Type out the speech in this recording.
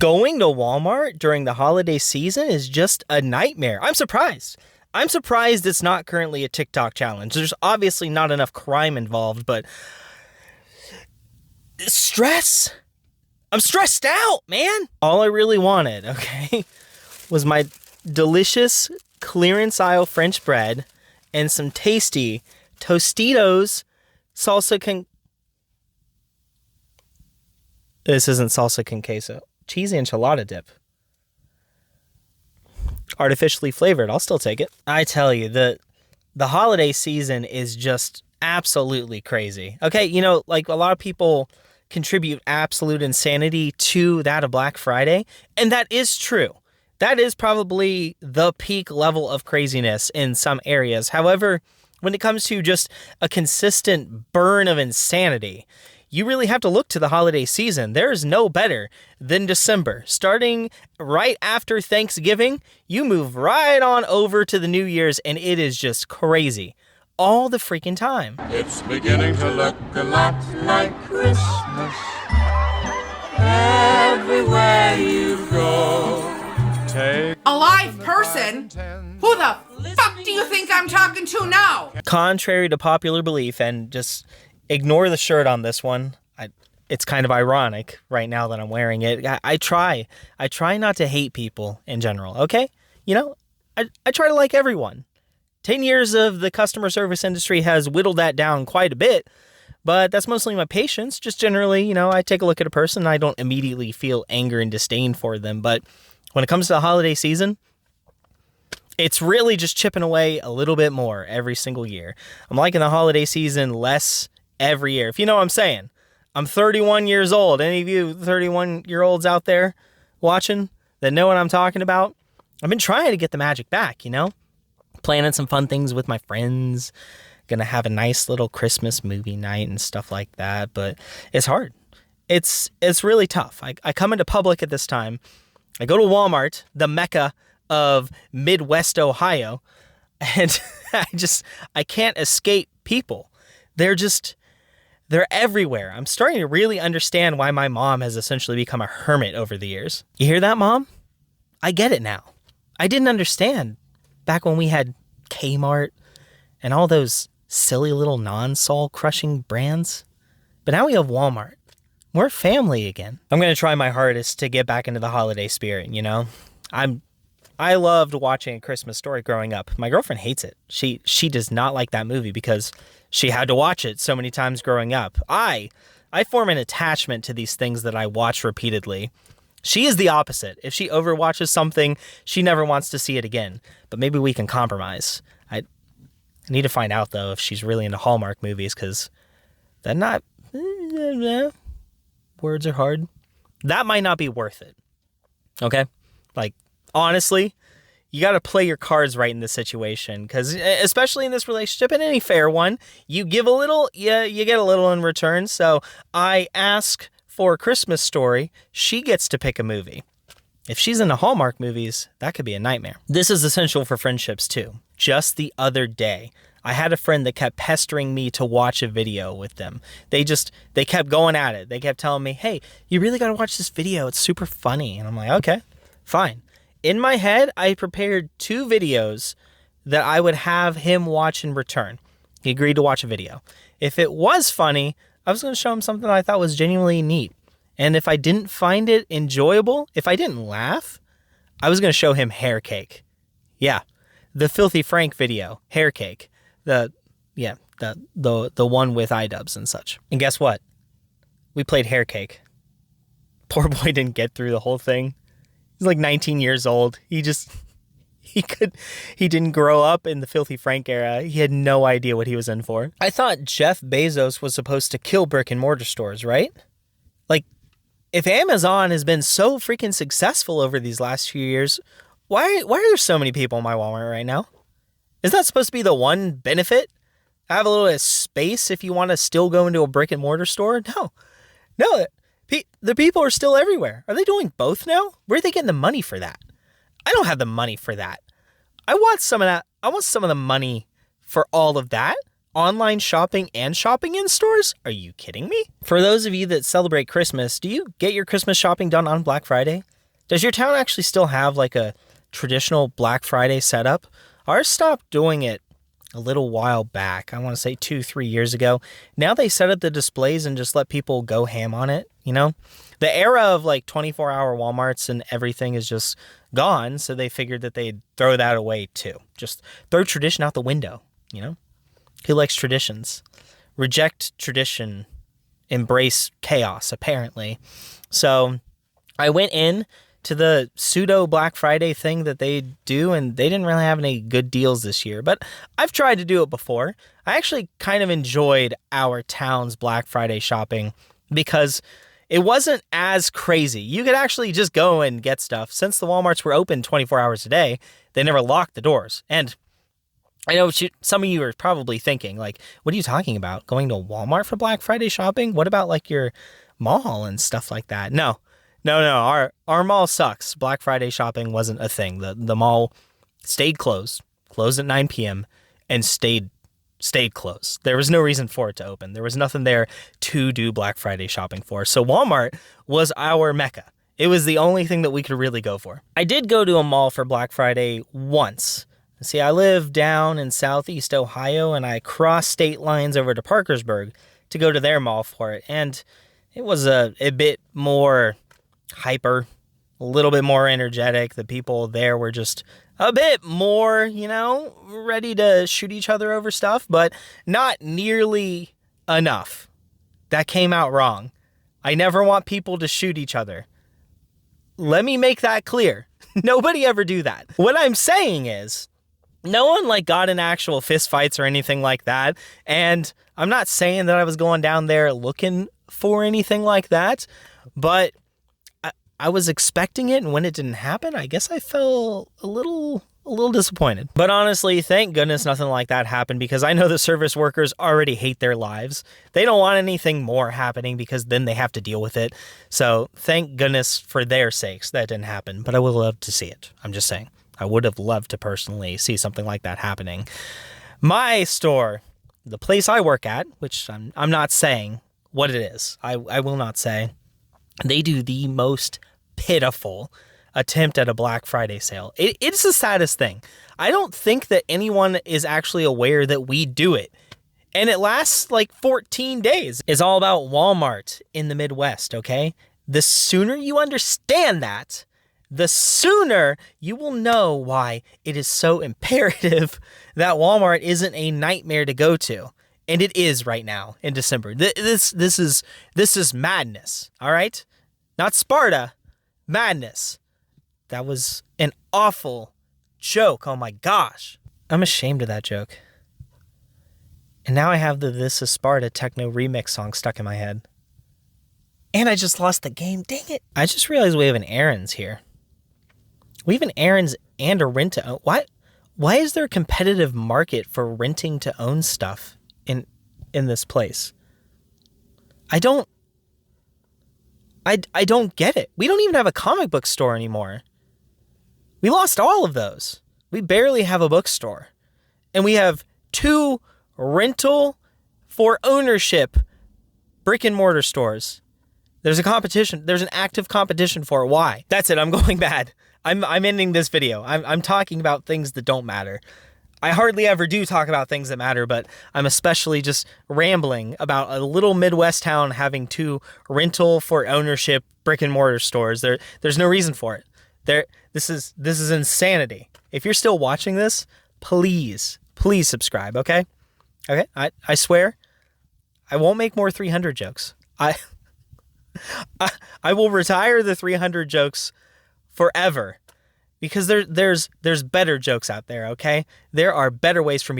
Going to Walmart during the holiday season is just a nightmare. I'm surprised. I'm surprised it's not currently a TikTok challenge. There's obviously not enough crime involved, but stress. I'm stressed out, man. All I really wanted, okay, was my delicious clearance aisle French bread and some tasty Tostitos salsa con... This isn't salsa con queso. Cheesy enchilada dip. Artificially flavored. I'll still take it. I tell you, the holiday season is just absolutely crazy. Okay, you know, like a lot of people contribute absolute insanity to that of Black Friday, and that is true. That is probably the peak level of craziness in some areas. However, when it comes to just a consistent burn of insanity, you really have to look to the holiday season. There is no better than December. Starting right after Thanksgiving, you move right on over to the New Year's, and it is just crazy all the freaking time. It's beginning to look a lot like Christmas everywhere you go. A live person? Who the fuck do you think I'm talking to now? Contrary to popular belief, and just ignore the shirt on this one. It's kind of ironic right now that I'm wearing it. I try not to hate people in general, okay? You know, I try to like everyone. 10 years of the customer service industry has whittled that down quite a bit, but that's mostly my patience. Just generally, you know, I take a look at a person and I don't immediately feel anger and disdain for them. But when it comes to the holiday season, it's really just chipping away a little bit more every single year. I'm liking the holiday season less every year, if you know what I'm saying. I'm 31 years old. Any of you 31-year-olds out there watching that know what I'm talking about? I've been trying to get the magic back, you know? Planning some fun things with my friends. Gonna have a nice little Christmas movie night and stuff like that, but it's hard. It's really tough. I come into public at this time. I go to Walmart, the mecca of Midwest Ohio, and I can't escape people. They're everywhere. I'm starting to really understand why my mom has essentially become a hermit over the years. You hear that, Mom? I get it now. I didn't understand back when we had Kmart and all those silly little non-soul-crushing brands. But now we have Walmart. We're family again. I'm going to try my hardest to get back into the holiday spirit, you know? I loved watching A Christmas Story growing up. My girlfriend hates it. She does not like that movie because she had to watch it so many times growing up. I form an attachment to these things that I watch repeatedly. She is the opposite. If she overwatches something, she never wants to see it again. But maybe we can compromise. I need to find out, though, if she's really into Hallmark movies, because they're not... words are hard. That might not be worth it. Okay? Like, honestly, you got to play your cards right in this situation, because especially in this relationship, in any fair one, you give a little, you get a little in return. So I ask for A Christmas Story, she gets to pick a movie. If she's into Hallmark movies, that could be a nightmare. This is essential for friendships too. Just the other day, I had a friend that kept pestering me to watch a video with them. They kept going at it. They kept telling me, hey, you really got to watch this video. It's super funny. And I'm like, okay, fine. In my head, I prepared 2 videos that I would have him watch in return. He agreed to watch a video. If it was funny, I was going to show him something I thought was genuinely neat. And if I didn't find it enjoyable, if I didn't laugh, I was going to show him Hair Cake. Yeah, the Filthy Frank video, Hair Cake. The one with iDubbbz and such. And guess what? We played Hair Cake. Poor boy didn't get through the whole thing. He's like 19 years old. He didn't grow up in the Filthy Frank era. He had no idea what he was in for. I thought Jeff Bezos was supposed to kill brick and mortar stores, right? Like, if Amazon has been so freaking successful over these last few years, why are there so many people in my Walmart right now? Is that supposed to be the one benefit? Have a little bit of space if you want to still go into a brick and mortar store? No. The people are still everywhere. Are they doing both now? Where are they getting the money for that? I don't have the money for that. I want some of that. I want some of the money for all of that. online shopping and shopping in stores? Are you kidding me? For those of you that celebrate Christmas, do you get your Christmas shopping done on Black Friday? Does your town actually still have like a traditional Black Friday setup? Ours stopped doing it a little while back. I want to say 2-3 years ago. Now they set up the displays and just let people go ham on it, you know? The era of like 24-hour Walmarts and everything is just gone, so they figured that they'd throw that away too. Just throw tradition out the window, you know? Who likes traditions? Reject tradition, embrace chaos, apparently. So I went in to the pseudo Black Friday thing that they do, and they didn't really have any good deals this year. But I've tried to do it before. I actually kind of enjoyed our town's Black Friday shopping because it wasn't as crazy. You could actually just go and get stuff. Since the Walmarts were open 24 hours a day, they never locked the doors. And I know some of you are probably thinking, like, what are you talking about? Going to Walmart for Black Friday shopping? What about like your mall and stuff like that? No. Our mall sucks. Black Friday shopping wasn't a thing. The mall stayed closed at 9 p.m. and stayed closed. There was no reason for it to open. There was nothing there to do Black Friday shopping for. So Walmart was our mecca. It was the only thing that we could really go for. I did go to a mall for Black Friday once. See, I live down in southeast Ohio, and I crossed state lines over to Parkersburg to go to their mall for it. And it was a bit more hyper, a little bit more energetic. The people there were just a bit more, you know, ready to shoot each other over stuff, but not nearly enough. That came out wrong. I never want people to shoot each other. Let me make that clear. Nobody ever do that. What I'm saying is, no one like got in actual fist fights or anything like that. And I'm not saying that I was going down there looking for anything like that, but I was expecting it, and when it didn't happen, I guess I felt a little disappointed. But honestly, thank goodness nothing like that happened, because I know the service workers already hate their lives. They don't want anything more happening because then they have to deal with it. So thank goodness for their sakes that didn't happen, but I would love to see it. I'm just saying. I would have loved to personally see something like that happening. My store, the place I work at, which I'm not saying what it is. I will not say. They do the most pitiful attempt at a Black Friday sale. It's the saddest thing. I don't think that anyone is actually aware that we do it. And it lasts like 14 days. It's all about Walmart in the Midwest, okay? The sooner you understand that, the sooner you will know why it is so imperative that Walmart isn't a nightmare to go to. And it is right now in December. This is madness, all right? Not Sparta, madness. That was an awful joke. Oh my gosh. I'm ashamed of that joke. And now I have the This Is Sparta techno remix song stuck in my head. And I just lost the game. Dang it. I just realized we have an Aaron's here. We have an Aaron's and a rent to own. Why is there a competitive market for renting to own stuff in this place? I don't get it. We don't even have a comic book store anymore. We lost all of those. We barely have a bookstore. And we have 2 rental for ownership brick and mortar stores. There's a competition. There's an active competition for it. Why? That's it. I'm going bad. I'm ending this video. I'm talking about things that don't matter. I hardly ever do talk about things that matter, but I'm especially just rambling about a little Midwest town having 2 rental for ownership brick and mortar stores. There's no reason for it. This is insanity. If you're still watching this, please subscribe, okay? Okay? I swear I won't make more 300 jokes. I will retire the 300 jokes forever, because there's better jokes out there, okay? There are better ways for me